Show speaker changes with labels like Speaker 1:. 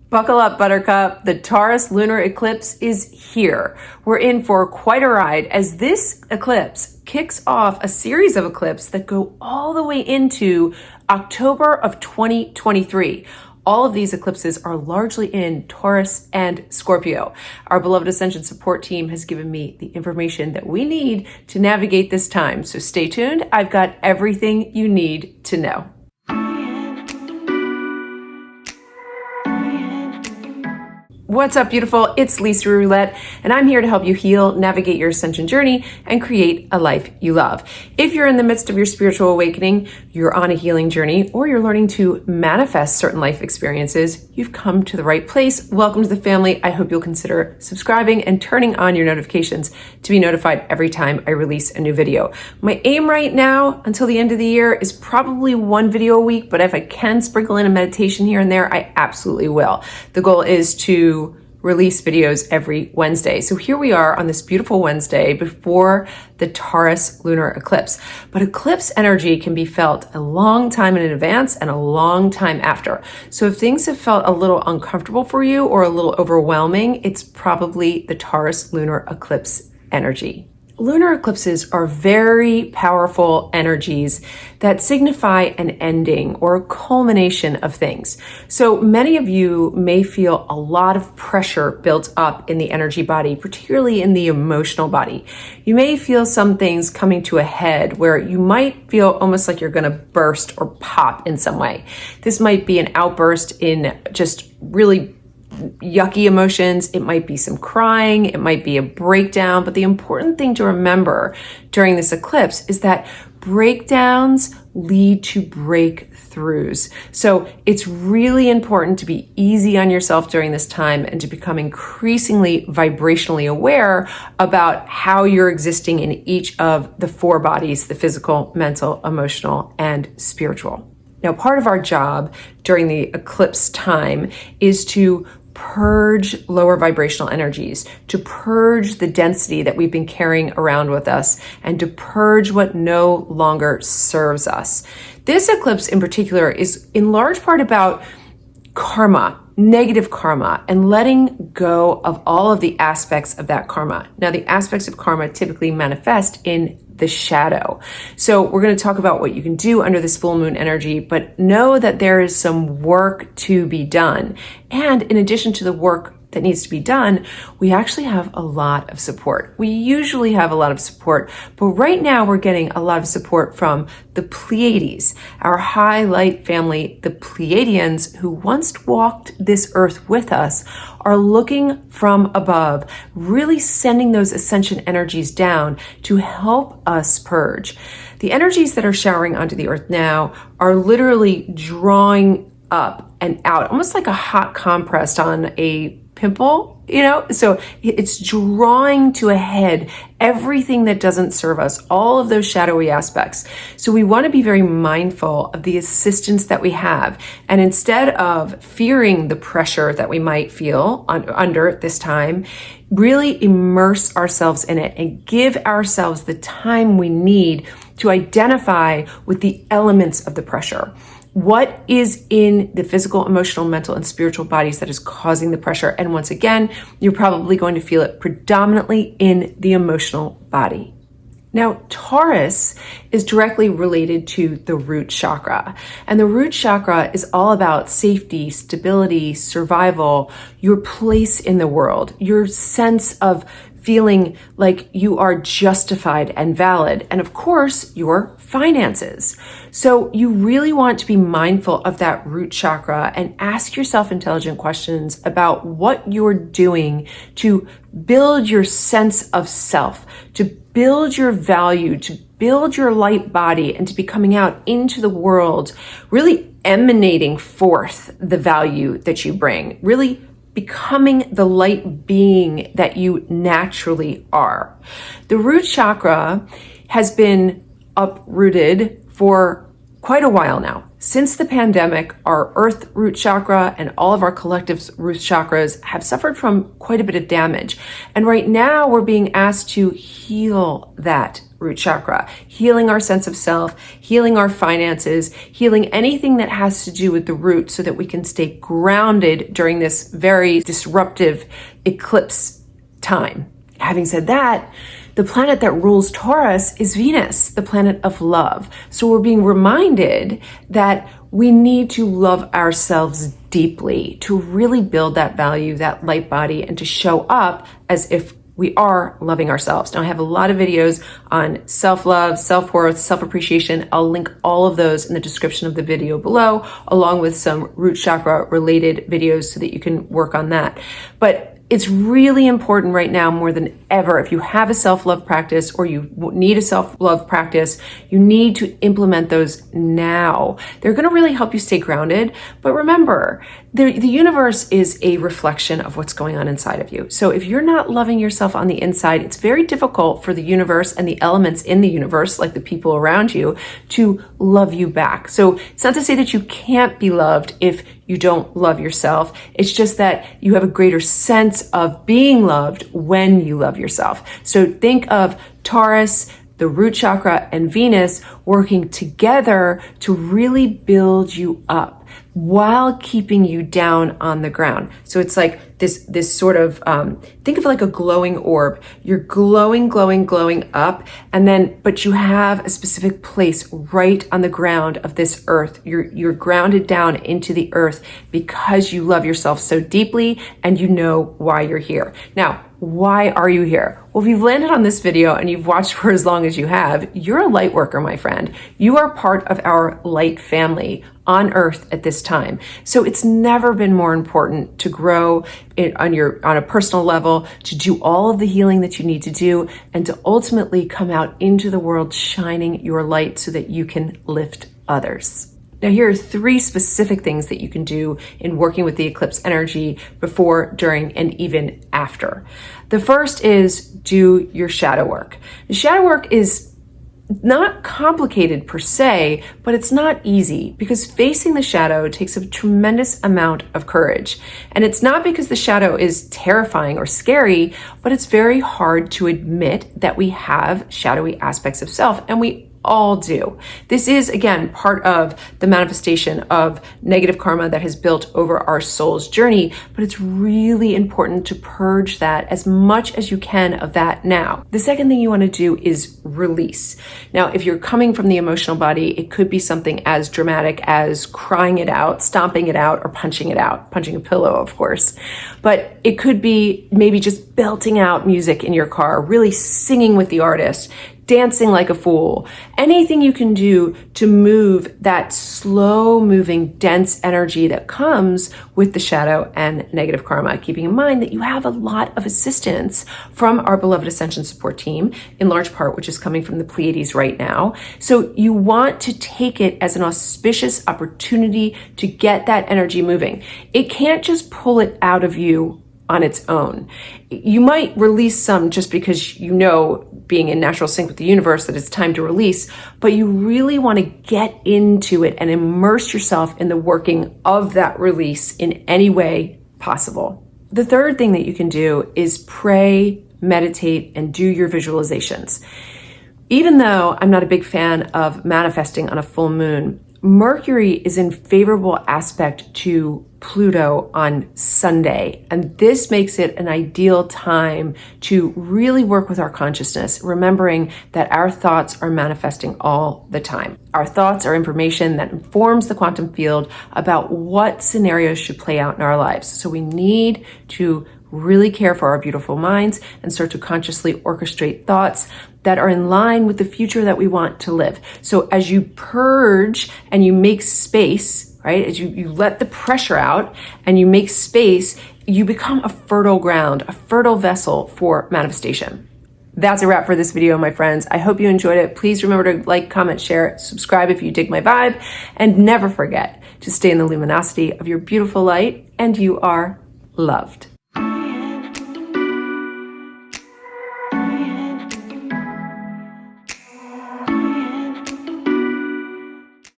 Speaker 1: Buckle up, Buttercup. The Taurus Lunar Eclipse is here. We're in for quite a ride as this eclipse kicks off a series of eclipses that go all the way into October of 2023. All of these eclipses are largely in Taurus and Scorpio. Our beloved Ascension support team has given me the information that we need to navigate this time. So stay tuned. I've got everything you need to know. What's up, beautiful? It's Lisa Roulette, and I'm here to help you heal, navigate your ascension journey, and create a life you love. If you're in the midst of your spiritual awakening, you're on a healing journey, or you're learning to manifest certain life experiences, you've come to the right place. Welcome to the family. I hope you'll consider subscribing and turning on your notifications to be notified every time I release a new video. My aim right now until the end of the year is probably one video a week, but if I can sprinkle in a meditation here and there, I absolutely will. The goal is to release videos every Wednesday. So here we are on this beautiful Wednesday before the Taurus Lunar Eclipse. But eclipse energy can be felt a long time in advance and a long time after. So if things have felt a little uncomfortable for you or a little overwhelming, it's probably the Taurus Lunar Eclipse energy. Lunar eclipses are very powerful energies that signify an ending or a culmination of things. So many of you may feel a lot of pressure built up in the energy body, particularly in the emotional body. You may feel some things coming to a head where you might feel almost like you're going to burst or pop in some way. This might be an outburst in just really yucky emotions. It might be some crying. It might be a breakdown. But the important thing to remember during this eclipse is that breakdowns lead to breakthroughs. So it's really important to be easy on yourself during this time and to become increasingly vibrationally aware about how you're existing in each of the four bodies: the physical, mental, emotional, and spiritual. Now, part of our job during the eclipse time is to purge lower vibrational energies, to purge the density that we've been carrying around with us, and to purge what no longer serves us. This eclipse in particular is in large part about karma, negative karma, and letting go of all of the aspects of that karma. Now, the aspects of karma typically manifest in the shadow. So we're going to talk about what you can do under this full moon energy, but know that there is some work to be done. And in addition to the work that needs to be done, we actually have a lot of support. We usually have a lot of support, but right now we're getting a lot of support from the Pleadies, our high light family. The Pleiadians, who once walked this earth with us, are looking from above, really sending those ascension energies down to help us purge. The energies that are showering onto the earth now are literally drawing up and out, almost like a hot compress on a pimple, so it's drawing to a head everything that doesn't serve us, all of those shadowy aspects. So we want to be very mindful of the assistance that we have. And instead of fearing the pressure that we might feel under this time, really immerse ourselves in it and give ourselves the time we need to identify with the elements of the pressure. What is in the physical, emotional, mental, and spiritual bodies that is causing the pressure? And once again, you're probably going to feel it predominantly in the emotional body. Now, Taurus is directly related to the root chakra. And the root chakra is all about safety, stability, survival, your place in the world, your sense of feeling like you are justified and valid, and of course, your finances. So you really want to be mindful of that root chakra and ask yourself intelligent questions about what you're doing to build your sense of self, to build your value, to build your light body, and to be coming out into the world, really emanating forth the value that you bring, really becoming the light being that you naturally are. The root chakra has been uprooted for quite a while now. Since the pandemic, our earth root chakra and all of our collective root chakras have suffered from quite a bit of damage. And right now we're being asked to heal that root chakra, healing our sense of self, healing our finances, healing anything that has to do with the root so that we can stay grounded during this very disruptive eclipse time. Having said that, the planet that rules Taurus is Venus, the planet of love. So we're being reminded that we need to love ourselves deeply to really build that value, that light body, and to show up as if we are loving ourselves. Now, I have a lot of videos on self-love, self-worth, self-appreciation. I'll link all of those in the description of the video below, along with some root chakra related videos so that you can work on that. But it's really important right now more than ever. If you have a self-love practice or you need a self-love practice, you need to implement those now. They're going to really help you stay grounded. But remember, the universe is a reflection of what's going on inside of you. So if you're not loving yourself on the inside, it's very difficult for the universe and the elements in the universe, like the people around you, to love you back. So it's not to say that you can't be loved if you don't love yourself. It's just that you have a greater sense of being loved when you love yourself. So think of Taurus, the root chakra, and Venus working together to really build you up while keeping you down on the ground. So it's like this sort of, think of it like a glowing orb. You're glowing up, but you have a specific place right on the ground of this earth. You're grounded down into the earth because you love yourself so deeply and you know why you're here. Now, why are you here? Well, if you've landed on this video and you've watched for as long as you have, you're a light worker, my friend. You are part of our light family on earth at this time. So it's never been more important to grow on a personal level, to do all of the healing that you need to do, and to ultimately come out into the world shining your light so that you can lift others. Now, here are 3 specific things that you can do in working with the eclipse energy before, during, and even after. The first is do your shadow work. The shadow work is not complicated per se, but it's not easy because facing the shadow takes a tremendous amount of courage. And it's not because the shadow is terrifying or scary, but it's very hard to admit that we have shadowy aspects of self, and we all do. This is, again, part of the manifestation of negative karma that has built over our soul's journey, but it's really important to purge that as much as you can of that now. The second thing you want to do is release. Now, if you're coming from the emotional body, it could be something as dramatic as crying it out, stomping it out, or punching it out, punching a pillow, of course. But it could be maybe just belting out music in your car, really singing with the artist, dancing like a fool, anything you can do to move that slow moving, dense energy that comes with the shadow and negative karma, keeping in mind that you have a lot of assistance from our beloved ascension support team, in large part, which is coming from the Pleadies right now. So you want to take it as an auspicious opportunity to get that energy moving. It can't just pull it out of you on its own. You might release some just because you know, being in natural sync with the universe, that it's time to release, but you really want to get into it and immerse yourself in the working of that release in any way possible. The third thing that you can do is pray, meditate, and do your visualizations. Even though I'm not a big fan of manifesting on a full moon, Mercury is in favorable aspect to Pluto on Sunday, and this makes it an ideal time to really work with our consciousness, remembering that our thoughts are manifesting all the time. Our thoughts are information that informs the quantum field about what scenarios should play out in our lives. So we need to really care for our beautiful minds and start to consciously orchestrate thoughts that are in line with the future that we want to live. So as you purge and you make space, right, as you let the pressure out and you make space, you become a fertile ground, a fertile vessel for manifestation. That's a wrap for this video, my friends. I hope you enjoyed it. Please remember to like, comment, share, subscribe if you dig my vibe, and never forget to stay in the luminosity of your beautiful light, and you are loved.